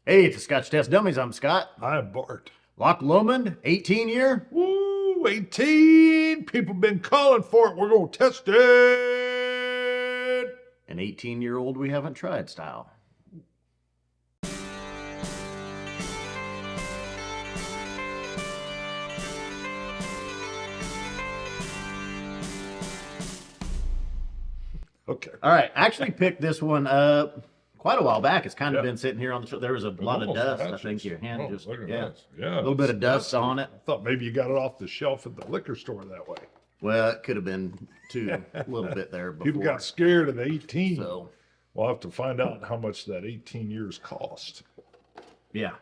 Hey, it's the Scotch Test Dummies. I'm Scott. I'm Bart. Loch Lomond, 18 year. Woo, 18. People been calling for it. We're going to test it. An 18-year-old we haven't tried style. Okay. All right. Actually picked this one up quite a while back. It's kind of been sitting here on the show. There was a lot of dust. I think your hand just, look at yeah. this. Yeah. A little bit of dust on it. I thought maybe you got it off the shelf at the liquor store that way. Well, it could have been too, a little bit there before. People got scared of the 18. So, we'll have to find out how much that 18 years cost. yeah.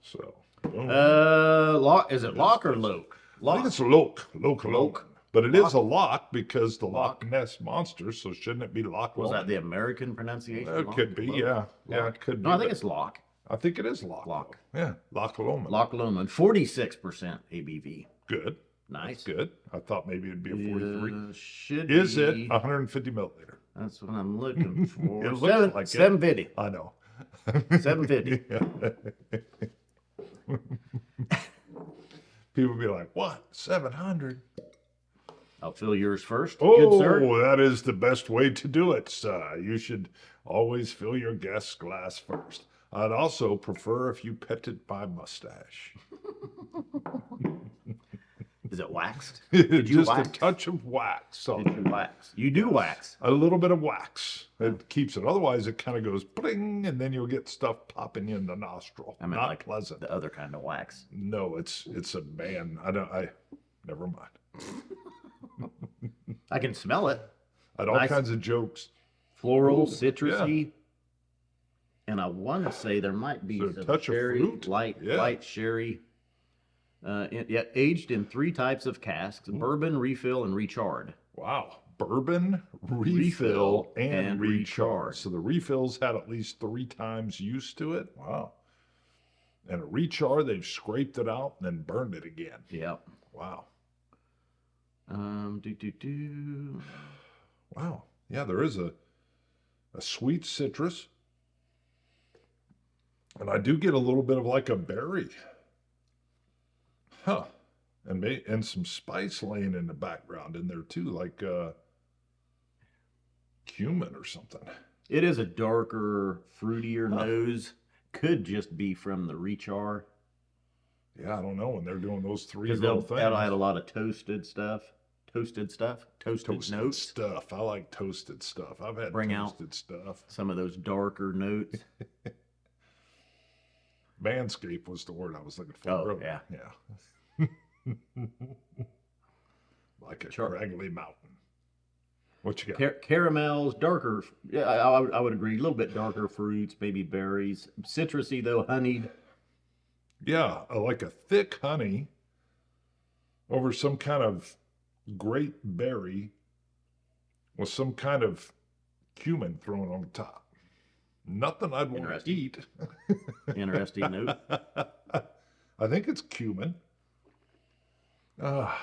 So. Loch, is it Loch or Loch? I think Loch. it's Loch. Loch. But it is a loch because the Loch Ness Monster, so shouldn't it be Loch Was Lomond? that the American pronunciation? It Loch? could be, Loch? yeah. Yeah, Loch. it could be. No, I think but it's Loch. I think it is Loch. Loch. Yeah, Loch Lomond. Loch Lomond, 46% ABV. Good. Nice. That's good. I thought maybe it'd be a 43. Should Is be. it 150 milliliter? That's what I'm looking for. It looks like it. 750. I know. 750. People be like, what? 700? I'll fill yours first. Oh, Good sir. that is the best way to do it, sir. You should always fill your guest's glass first. I'd also prefer if you petted my mustache. Is it waxed? Did you Just wax? a touch of wax. Did you wax? You do wax. A little bit of wax. It keeps it. Otherwise, it kind of goes bling, and then you'll get stuff popping in the nostril. I mean, Not like pleasant. the other kind of wax. No, it's a man. Never mind. I can smell it. I had all Nice. kinds of jokes. Floral, Ooh, citrusy. And I want to say there might be Is there a some touch of sherry, fruit? light Yeah. sherry. Aged in 3 types of casks: bourbon, refill, and recharred. Wow. Bourbon, refill, and recharge. So the refills had at least 3 times use to it. Wow. And a rechar, they've scraped it out and then burned it again. Yep. Wow. Um, Wow. Yeah, there is a sweet citrus. And I do get a little bit of like a berry. Huh. And some spice laying in the background in there too, like cumin or something. It is a darker, fruitier nose. Could just be from the rechar. Yeah, I don't know when they're doing those 3 Because little things. that'll add a lot of toasted stuff. Toasted notes. Stuff. I like toasted stuff. I've had Bring out toasted stuff. some of those darker notes. Manscape was the word I was looking for. Oh, yeah. Yeah. Like a craggy mountain. What you got? Caramels, darker. Yeah, I would agree. A little bit darker fruits, maybe berries. Citrusy though, honeyed. Yeah, like a thick honey over some kind of great berry with some kind of cumin thrown on the top. Nothing I'd want to eat. Interesting note. I think it's cumin. Wow.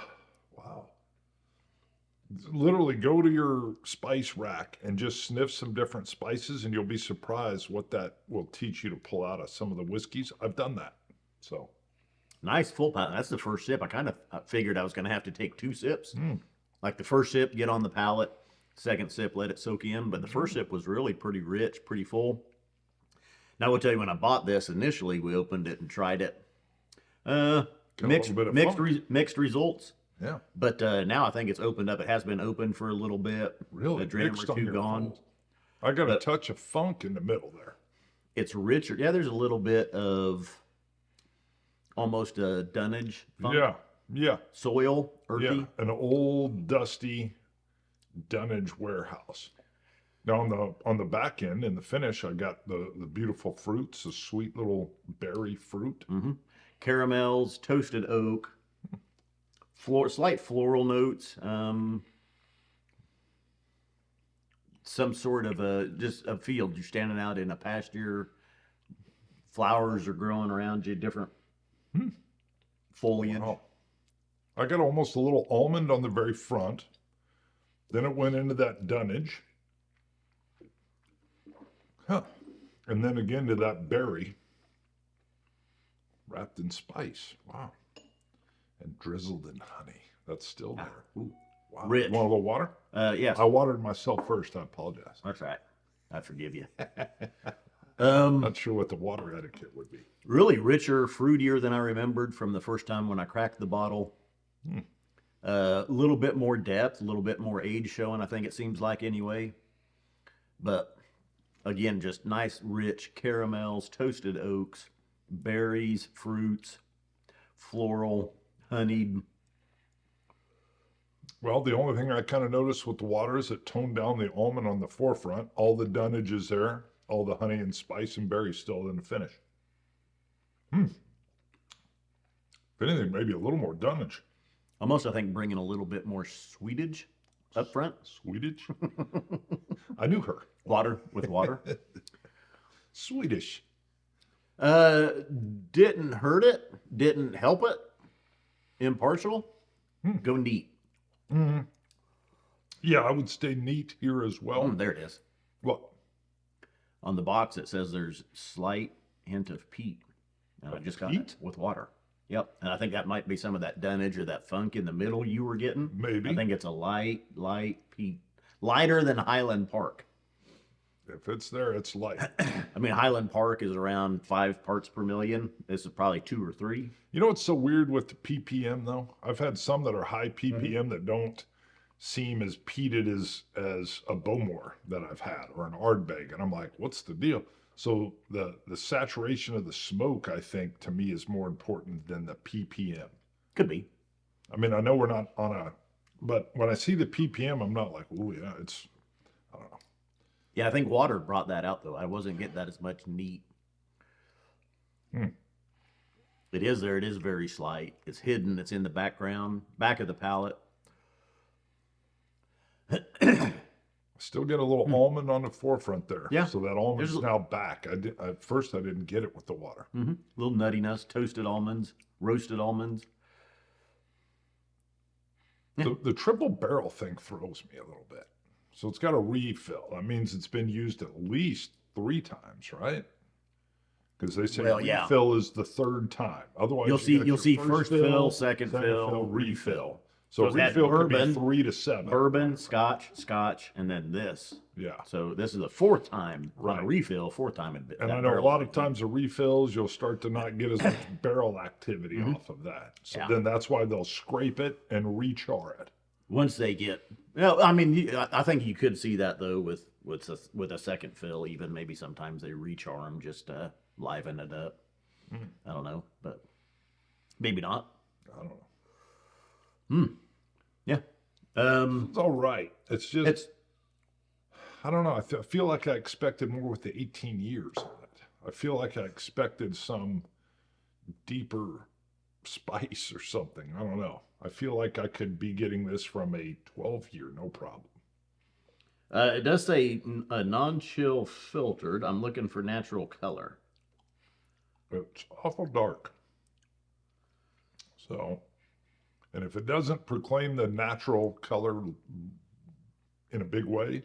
Literally go to your spice rack and just sniff some different spices and you'll be surprised what that will teach you to pull out of some of the whiskeys. I've done that. So nice full palate. That's the first sip. I kind of figured I was going to have to take 2 sips. Like the first sip, get on the palate. Second sip, let it soak in. But the first sip was really pretty rich, pretty full. Now, I will tell you, when I bought this initially, we opened it and tried it. Mixed results. yeah. But now I think it's opened up. It has been open for a little bit. Really? A dram Mixed or on 2 your gone. full. I got a touch of funk in the middle there. It's richer. Yeah, there's a little bit of almost a dunnage funk. Yeah. Soil, earthy. Yeah. An old dusty dunnage warehouse. Now on the back end in the finish, I got the beautiful fruits, the sweet little berry fruit. Mm-hmm. Caramels, toasted oak, slight floral notes. Some sort of just a field. You're standing out in a pasture. Flowers are growing around you, different foliage. Wow. I got almost a little almond on the very front. Then it went into that dunnage. Huh. And then again to that berry. wrapped in spice. Wow. And drizzled in honey. That's still there. Ooh. Wow. Rich. You want a little water? Yes. I watered myself first. I apologize. That's right. I forgive you. Not sure what the water etiquette would be. Really richer, fruitier than I remembered from the first time when I cracked the bottle. A little bit more depth, a little bit more age showing, I think it seems like anyway. But again, just nice, rich caramels, toasted oaks, berries, fruits, floral, honeyed. Well, the only thing I kind of noticed with the water is it toned down the almond on the forefront. All the dunnage is there. All the honey and spice and berries still in the finish. If anything, maybe a little more dunnage. Almost, I think, bringing a little bit more sweetage up front. Swedish? I knew her. Water with water. Swedish. Didn't hurt it. Didn't help it. Impartial. Go neat. Yeah, I would stay neat here as well. There it is. What? On the box, it says there's slight hint of peat. And I just got peat? it with water. Yep. And I think that might be some of that dunnage or that funk in the middle you were getting. Maybe. I think it's a light peat. Lighter than Highland Park. If it's there, it's light. I mean, Highland Park is around 5 parts per million. This is probably 2 or 3. You know what's so weird with the ppm though? I've had some that are high ppm that don't seem as peated as a Bowmore that I've had or an Ardbeg, and I'm like, what's the deal? So the saturation of the smoke, I think, to me is more important than the ppm. Could be. I mean, I know we're not on a, but when I see the ppm, I'm not like, oh yeah, it's, I don't know. Yeah, I think water brought that out, though. I wasn't getting that as much neat. It is there. It is very slight. It's hidden. It's in the background, back of the palate. Still get a little almond on the forefront there. Yeah. So that almond's now back. At first I didn't get it with the water. Little nuttiness, toasted almonds, roasted almonds. The triple barrel thing throws me a little bit. So it's got a refill. That means it's been used at least 3 times, right? Because they say refill is the 3rd time. Otherwise, you'll see first fill, second fill, refill. So it's that refill could be bourbon, 3 to 7. Bourbon, Scotch, and then this. Yeah. So this is the 4th time on a refill, 4th time in. And I know a lot of times the refills, you'll start to not get as much barrel activity off of that. So then that's why they'll scrape it and rechar it. Once they get, I mean, I think you could see that though with a second fill. Even maybe sometimes they rechar them just to liven it up. I don't know, but maybe not. I don't know. Yeah. It's all right. It's just, I don't know. I feel like I expected more with the 18 years on it. I feel like I expected some deeper spice or something. I don't know. I feel like I could be getting this from a 12-year, no problem. It does say a non-chill filtered. I'm looking for natural color. It's awful dark. So, and if it doesn't proclaim the natural color in a big way,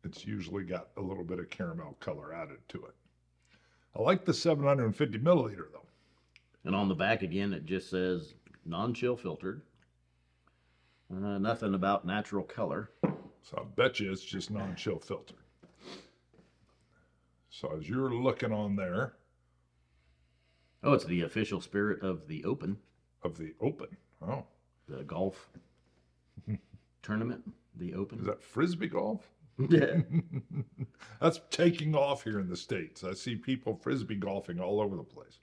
it's usually got a little bit of caramel color added to it. I like the 750 milliliter though. And on the back again, it just says non-chill filtered. Nothing about natural color. So I bet you it's just non-chill filtered. So as you're looking on there. Oh, it's the official spirit of the Open. Of the Open. Oh. The golf tournament, the Open. Is that Frisbee golf? Yeah. That's taking off here in the States. I see people Frisbee golfing all over the place.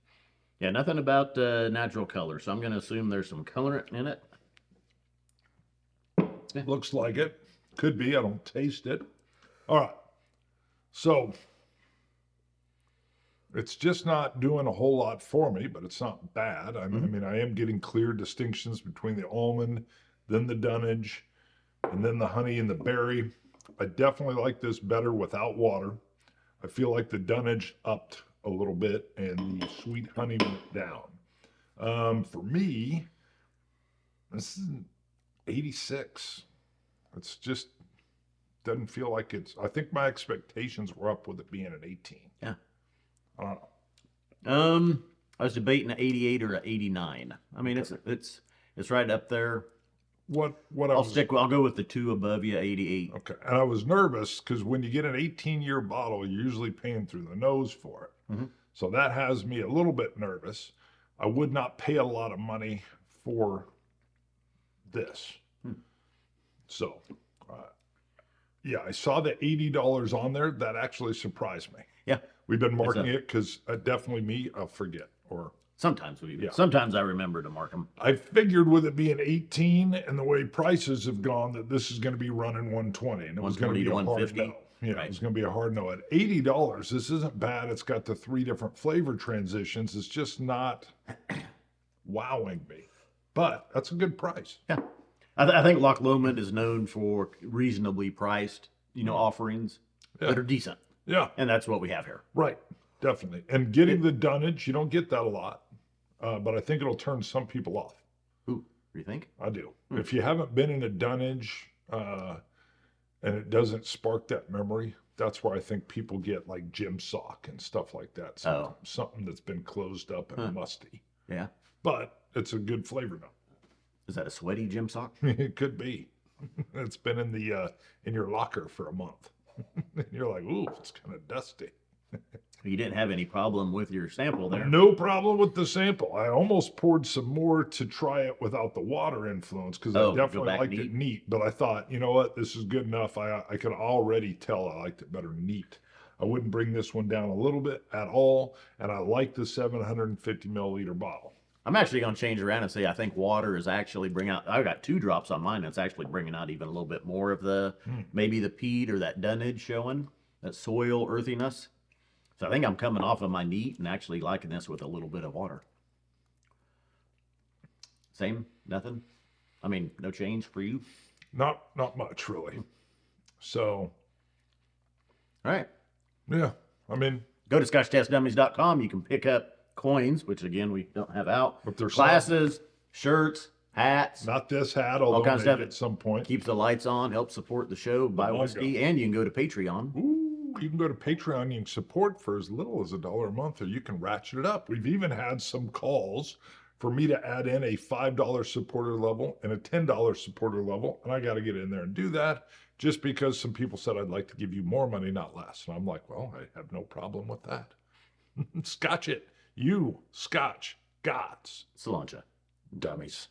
Yeah, nothing about natural color, so I'm going to assume there's some colorant in it. Looks like it. Could be. I don't taste it. All right. So it's just not doing a whole lot for me, but it's not bad. I mean, I am getting clear distinctions between the almond, then the dunnage, and then the honey and the berry. I definitely like this better without water. I feel like the dunnage upped a little bit and the sweet honey went down. For me, this is 86. It's just doesn't feel like it's, I think my expectations were up with it being an 18. Yeah. I don't know. I was debating an 88 or an 89. I mean, it's right up there. I'll go with the two above you, 88. Okay, and I was nervous because when you get an 18-year bottle, you're usually paying through the nose for it. Mm-hmm. So that has me a little bit nervous. I would not pay a lot of money for this. So, yeah, I saw the $80 on there. That actually surprised me. Yeah. We've been marking it because definitely me, I'll forget. Or sometimes sometimes I remember to mark them. I figured with it being 18 and the way prices have gone that this is going to be running 120 and it was going to be a hard no. Yeah, right. It was going to be a hard no. At $80, this isn't bad. It's got the 3 different flavor transitions. It's just not wowing me. But that's a good price. Yeah. I think Loch Lomond is known for reasonably priced, offerings that are decent. Yeah. And that's what we have here. Right. Definitely. And getting the dunnage, you don't get that a lot. But I think it'll turn some people off. Ooh, you think? I do. If you haven't been in a dunnage, and it doesn't spark that memory, that's where I think people get like gym sock and stuff like that. Something that's been closed up and musty. Yeah. But it's a good flavor note. Is that a sweaty gym sock? It could be. It's been in the in your locker for a month. And you're like, ooh, it's kind of dusty. You didn't have any problem with your sample there. No problem with the sample. I almost poured some more to try it without the water influence because I definitely liked it neat. But I thought, you know what, this is good enough. I could already tell I liked it better neat. I wouldn't bring this one down a little bit at all. And I like the 750 milliliter bottle. I'm actually going to change around and say I think water is actually bringing out. I got 2 drops on mine. It's actually bringing out even a little bit more of the maybe the peat or that dunnage showing, that soil earthiness. So I think I'm coming off of my neat and actually liking this with a little bit of water. Same, nothing. I mean, no change for you. Not much really. So, all right. Yeah, I mean, go to ScotchTestDummies.com. You can pick up coins, which again we don't have out. But there's glasses, shirts, hats. Not this hat, although all kinds of stuff at some point. Keeps the lights on, helps support the show, buy whiskey, and you can go to Patreon. Ooh, you can go to Patreon. You can support for as little as $1 a month, or you can ratchet it up. We've even had some calls for me to add in a $5 supporter level and a $10 supporter level, and I got to get in there and do that just because some people said I'd like to give you more money, not less. And I'm like, well, I have no problem with that. Scotch it. You Scotch gods. Cilantro. Dummies.